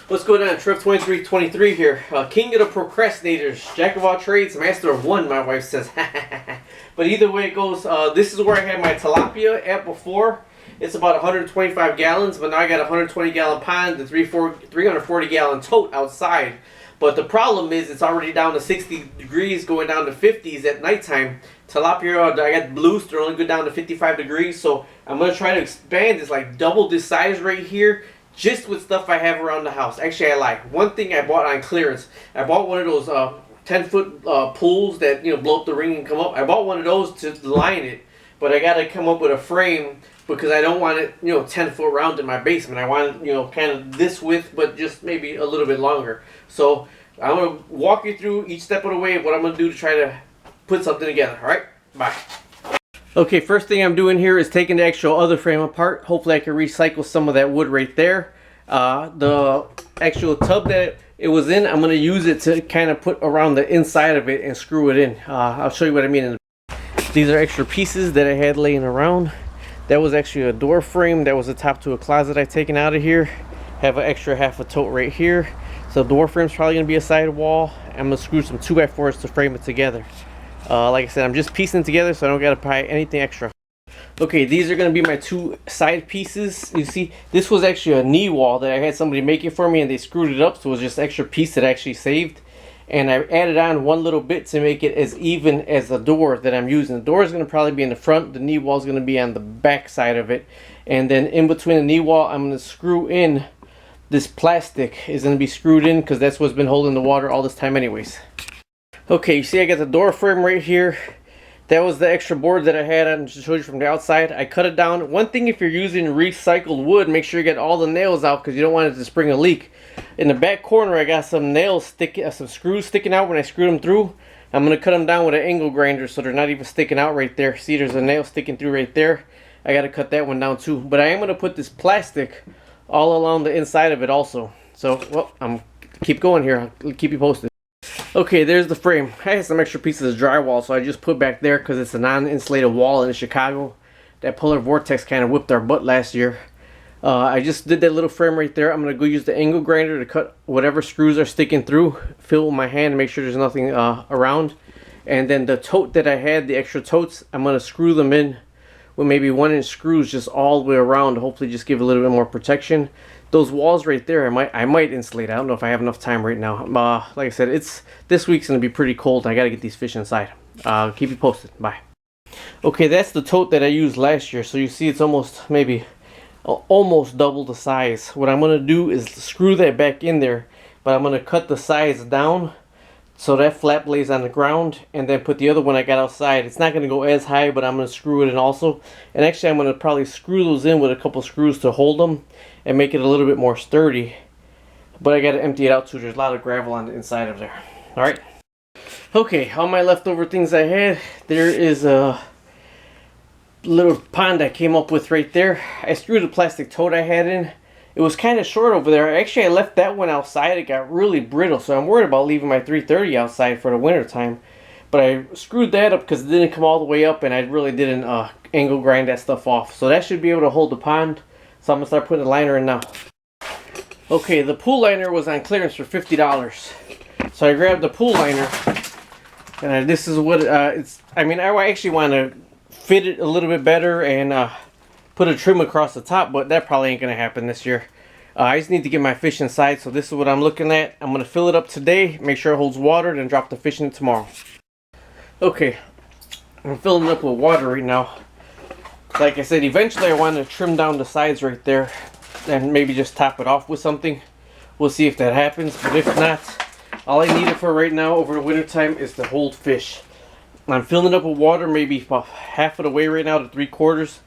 What's going on? Trip 2323 here. King of the procrastinators, jack of all trades, master of one, my wife says. But either way it goes, this is where I had my tilapia at before. It's about 125 gallons, but now I got a 120 gallon pond and 340 gallon tote outside. But the problem is it's already down to 60 degrees, going down to 50s at nighttime. Tilapia, I got blues, they're only go down to 55 degrees. So I'm going to try to expand this, like double this size right here, just with stuff I have around the house. Actually, I like one thing I bought on clearance. I bought one of those 10-foot pools that blow up the ring and come up. I bought one of those to line it, but I got to come up with a frame because I don't want it 10-foot round in my basement. I want it kind of this width, but just maybe a little bit longer. So I'm gonna walk you through each step of the way of what I'm gonna do to try to put something together. All right, bye. Okay, first thing I'm doing here is taking the actual other frame apart. Hopefully I can recycle some of that wood right there. The actual tub that it was in, I'm going to use it to kind of put around the inside of it and screw it in. I'll show you what I mean. These are extra pieces that I had laying around. That was actually a door frame. That was the top to a closet I taken out of here. Have an extra half a tote right here. So the door frame's probably going to be a side wall. I'm going to screw some 2x4s to frame it together. Like I said, I'm just piecing it together, so I don't got to buy anything extra. Okay, these are going to be my two side pieces. You see, this was actually a knee wall that I had somebody make it for me, and they screwed it up, so it was just an extra piece that I actually saved. And I added on one little bit to make it as even as the door that I'm using. The door is going to probably be in the front. The knee wall is going to be on the back side of it. And then in between the knee wall, I'm going to screw in this plastic. Is going to be screwed in because that's what's been holding the water all this time anyways. Okay, you see I got the door frame right here. That was the extra board that I had on to show you from the outside. I cut it down. One thing, if you're using recycled wood, make sure you get all the nails out because you don't want it to spring a leak. In the back corner, I got some nails sticking, some screws sticking out when I screwed them through. I'm going to cut them down with an angle grinder so they're not even sticking out right there. See, there's a nail sticking through right there. I got to cut that one down too. But I am going to put this plastic all along the inside of it also. So, well, I'm keep going here. I'll keep you posted. Okay, there's the frame. I had some extra pieces of drywall, so I just put back there because it's a non-insulated wall in Chicago. That polar vortex kind of whipped our butt last year. I just did that little frame right there. I'm going to go use the angle grinder to cut whatever screws are sticking through. Fill with my hand and make sure there's nothing around. And then the tote that I had, the extra totes, I'm going to screw them in with maybe 1-inch screws just all the way around. Hopefully just give a little bit more protection. Those walls right there, I might insulate. I don't know if I have enough time right now. Like I said, this week's gonna be pretty cold. I gotta get these fish inside. Keep you posted. Bye. Okay, that's the tote that I used last year. So you see, it's almost almost double the size. What I'm gonna do is screw that back in there, but I'm gonna cut the sides down so that flap lays on the ground, and then put the other one I got outside. It's not going to go as high, but I'm going to screw it in also. And actually, I'm going to probably screw those in with a couple screws to hold them and make it a little bit more sturdy. But I got to empty it out too. There's a lot of gravel on the inside of there. Alright. Okay, all my leftover things I had. There is a little pond I came up with right there. I screwed the plastic tote I had in. It was kind of short over there. Actually, I left that one outside. It got really brittle, so I'm worried about leaving my 330 outside for the winter time. But I screwed that up because it didn't come all the way up, and I really didn't angle grind that stuff off. So that should be able to hold the pond. So I'm going to start putting the liner in now. Okay, the pool liner was on clearance for $50. So I grabbed the pool liner, and this is what it's... I mean, I actually want to fit it a little bit better and... put a trim across the top, but that probably ain't gonna happen this year. I just need to get my fish inside, so this is what I'm looking at. I'm gonna fill it up today, make sure it holds water, then drop the fish in it tomorrow. Okay, I'm filling it up with water right now. Like I said, eventually I want to trim down the sides right there and maybe just top it off with something. We'll see if that happens, but if not, all I need it for right now over the winter time is to hold fish. I'm filling it up with water, maybe about half of the way right now to 3/4.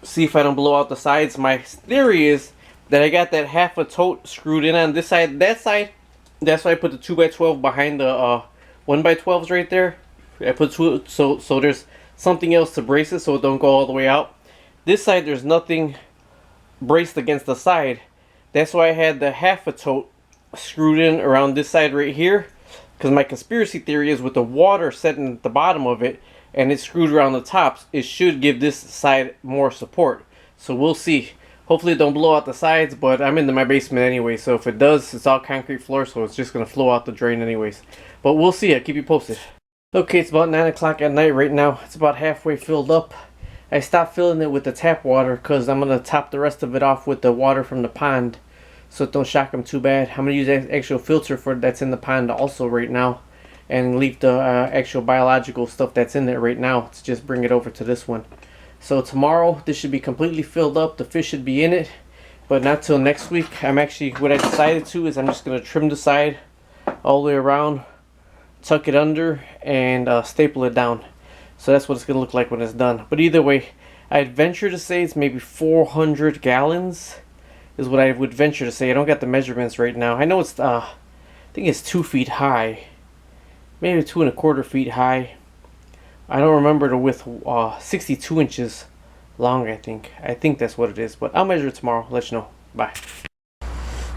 See if I don't blow out the sides. My theory is that I got that half a tote screwed in on this side. That side, that's why I put the 2x12 behind the 1x12s right there. I put two, so there's something else to brace it so it don't go all the way out. This side, there's nothing braced against the side. That's why I had the half a tote screwed in around this side right here. Because my conspiracy theory is with the water setting at the bottom of it, and it's screwed around the tops, it should give this side more support. So we'll see. Hopefully it don't blow out the sides, but I'm in my basement anyway, so if it does, it's all concrete floor, so it's just going to flow out the drain anyways. But we'll see. I'll keep you posted. Okay, it's about 9 o'clock at night right now. It's about halfway filled up. I stopped filling it with the tap water because I'm going to top the rest of it off with the water from the pond so it don't shock them too bad. I'm going to use the actual filter for that's in the pond also right now and leave the actual biological stuff that's in there right now to just bring it over to this one. So tomorrow this should be completely filled up. The fish should be in it, but not till next week. What I decided to is I'm just going to trim the side all the way around, tuck it under, and staple it down. So that's what it's going to look like when it's done. But either way, I'd venture to say it's maybe 400 gallons is what I would venture to say. I don't got the measurements right now. I know it's I think it's 2 feet high, maybe 2¼ feet high. I don't remember the width. 62 inches long, I think that's what it is, but I'll measure it tomorrow. Let you know. Bye.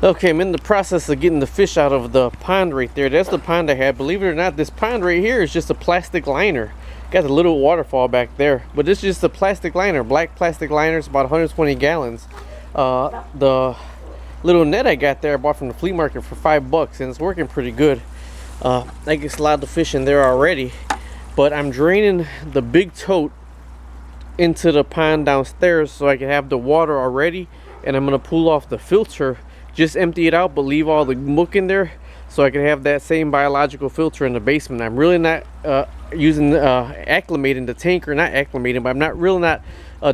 Okay, I'm in the process of getting the fish out of the pond right there. That's the pond I had. Believe it or not, this pond right here is just a plastic liner. Got a little waterfall back there, but this is just a plastic liner, black plastic liner. It's about 120 gallons. The little net I got there I bought from the flea market for $5, and it's working pretty good. I guess a lot of the fish in there already, but I'm draining the big tote into the pond downstairs so I can have the water already, and I'm gonna pull off the filter, just empty it out but leave all the muck in there so I can have that same biological filter in the basement. I'm really not acclimating the tank, or not acclimating, but I'm not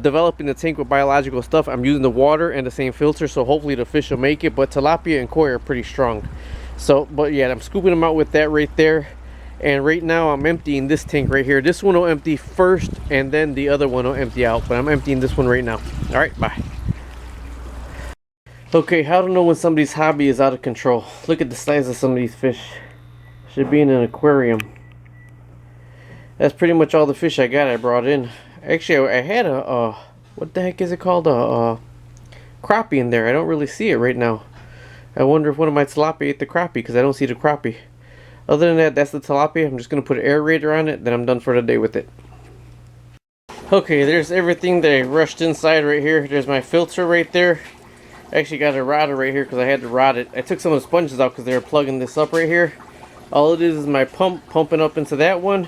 developing the tank with biological stuff. I'm using the water and the same filter, so hopefully the fish will make it. But tilapia and koi are pretty strong. So, but yeah, I'm scooping them out with that right there. And right now I'm emptying this tank right here. This one will empty first, and then the other one will empty out. But I'm emptying this one right now. All right, bye. Okay, how to know when somebody's hobby is out of control. Look at the size of some of these fish. Should be in an aquarium. That's pretty much all the fish I brought in. Actually, I had a what the heck is it called? A crappie in there. I don't really see it right now. I wonder if one of my tilapia ate the crappie, because I don't see the crappie. Other than that, that's the tilapia. I'm just going to put an aerator on it, then I'm done for the day with it. Okay, there's everything that I rushed inside right here. There's my filter right there. I actually got a rotter right here because I had to rot it. I took some of the sponges out because they were plugging this up right here. All it is my pump pumping up into that one,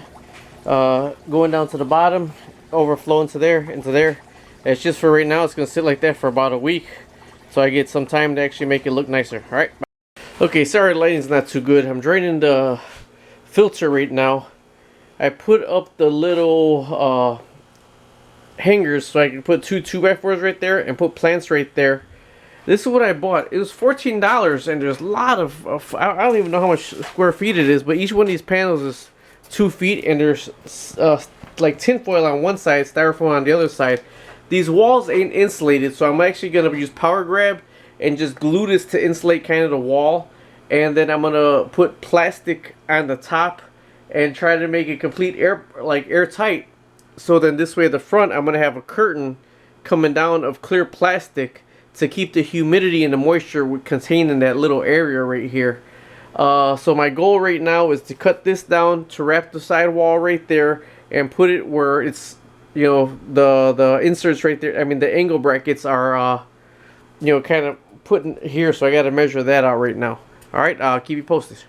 going down to the bottom, overflowing to there, into there. It's just for right now. It's going to sit like that for about a week, so I get some time to actually make it look nicer. Alright, bye. Okay, sorry lighting's not too good. I'm draining the filter right now. I put up the little hangers so I can put 2 2x4s right there and put plants right there. This is what I bought. It was $14, and there's a lot of I don't even know how much square feet it is, but each one of these panels is 2 feet, and there's like tinfoil on one side, styrofoam on the other side. These walls ain't insulated, so I'm actually going to use power grab and just glue this to insulate kind of the wall, and then I'm going to put plastic on the top and try to make it complete airtight. So then this way at the front I'm going to have a curtain coming down of clear plastic to keep the humidity and the moisture contained in that little area right here. So my goal right now is to cut this down to wrap the sidewall right there and put it where it's, you know, the inserts right there. I mean, the angle brackets are, you know, kind of put in here. So I got to measure that out right now. All right, I'll keep you posted.